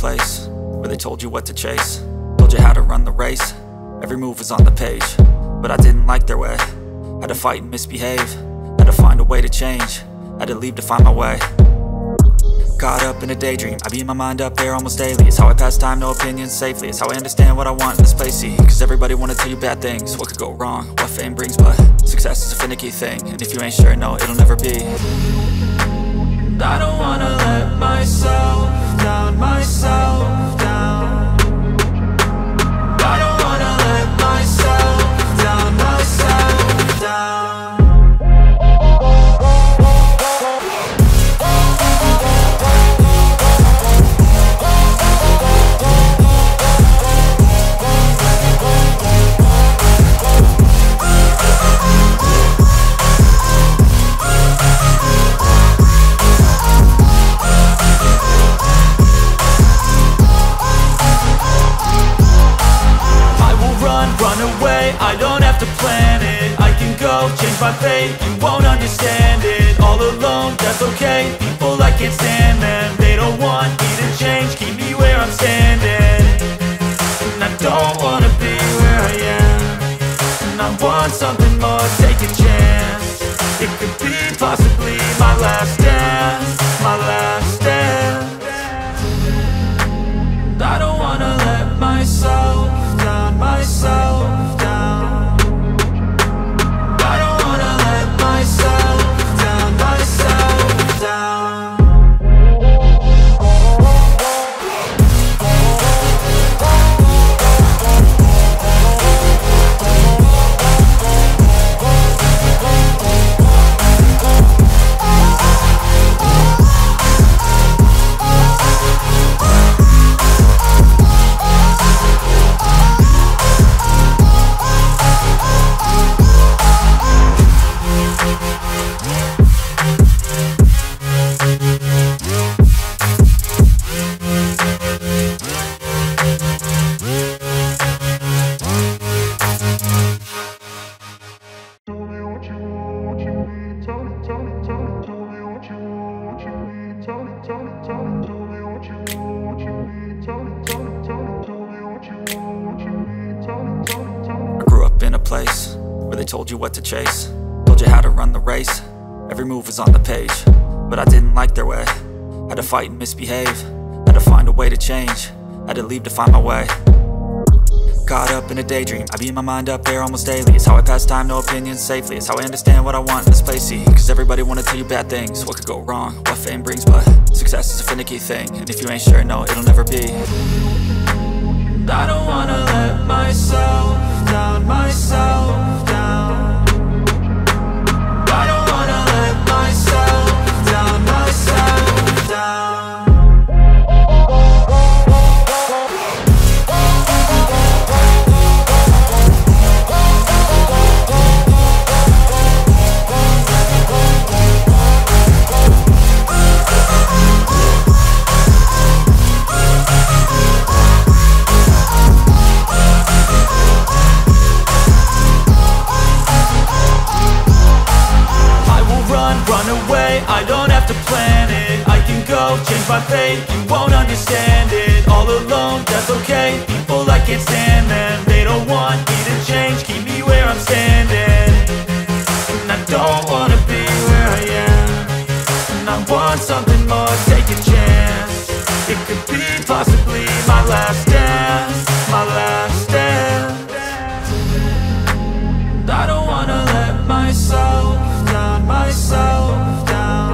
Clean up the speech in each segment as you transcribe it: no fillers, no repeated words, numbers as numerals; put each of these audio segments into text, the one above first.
place where they told you what to chase, told you how to run the race. Every move was on the page, but I didn't like their way. Had to fight and misbehave, had to find a way to change, had to leave to find my way. Caught up in a daydream, I beat my mind up there almost daily. It's how I pass time, no opinions safely. It's how I understand what I want in this place, see. Cause everybody wanna tell you bad things, what could go wrong, what fame brings. But success is a finicky thing, and if you ain't sure, no, it'll never be. I don't wanna let myself down, myself down. I don't wanna let myself down, myself down. I don't have to plan it, I can go change my fate. You won't understand it, all alone, that's okay. People I can't stand them, they don't want me to change. Keep me where I'm standing, and I don't wanna be where I am. And I want something more, take a chance. It could be possibly my last dance, my last dance. I don't wanna let myself down, myself down. Place where they told you what to chase, told you how to run the race. Every move was on the page, but I didn't like their way. Had to fight and misbehave, had to find a way to change, had to leave to find my way. Caught up in a daydream, I beat my mind up there almost daily. It's how I pass time, no opinions safely. It's how I understand what I want in this place, see. Cause everybody wanna tell you bad things, what could go wrong, what fame brings. But success is a finicky thing, and if you ain't sure, no, it'll never be. I don't wanna let myself down, myself down. I don't wanna let myself down, myself down. I don't have to plan it, I can go change my fate. You won't understand it, all alone, that's okay. People I can't stand them, they don't want me to change. Keep me where I'm standing, and I don't wanna be where I am. And I want something more, take a chance. It could be possibly my last dance, my last dance. I don't wanna let myself down, myself down.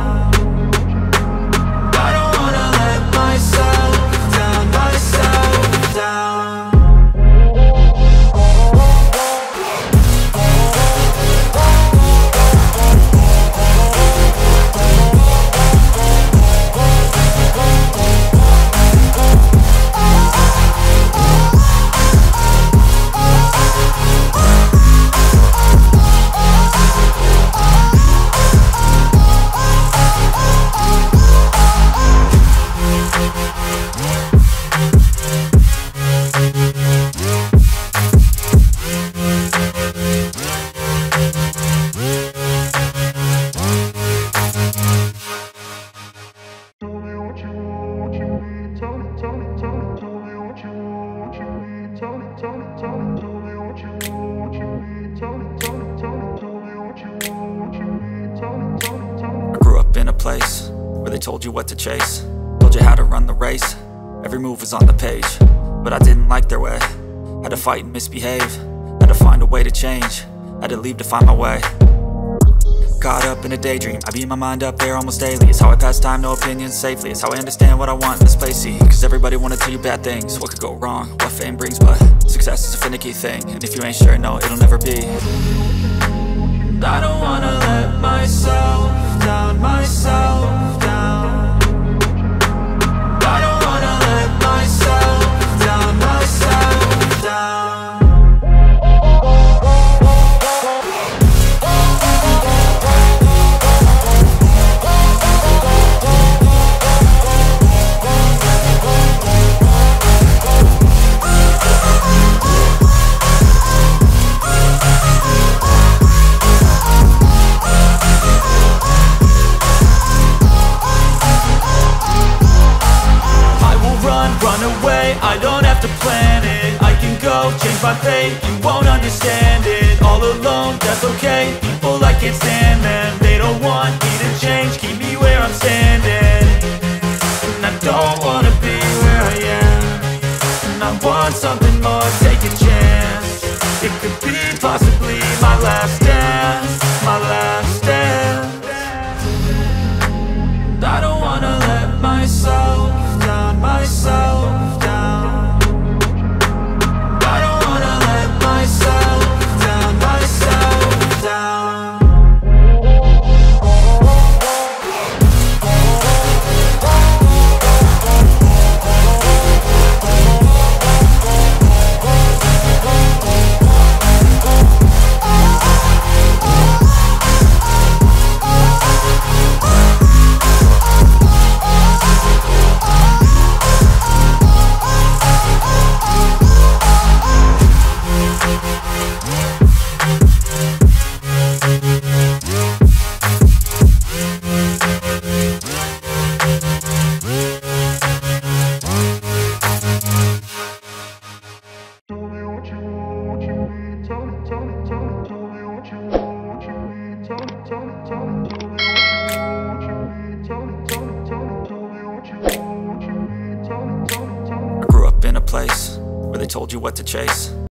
I grew up in a place where they told you what to chase, told you how to run the race. Every move was on the page, but I didn't like their way. Had to fight and misbehave, had to find a way to change, had to leave to find my way. Caught up in a daydream, I beat my mind up there almost daily. It's how I pass time, no opinions safely. It's how I understand what I want in this place, see. Cause everybody wanna tell you bad things, what could go wrong, what fame brings. But success is a finicky thing, and if you ain't sure, no, it'll never be. And I don't wanna let myself down, myself down. And I don't wanna let myself down, myself down. I don't have to plan it, I can go change my fate. You won't understand it, all alone, that's okay. People I can't stand them, they don't want me to change. Keep me where I'm standing, and I don't wanna be where I am. And I want something more, take a chance. It could be possibly my last dance, my last dance. And I don't wanna let myself down, myself down. I grew up in a place where they told you what to chase,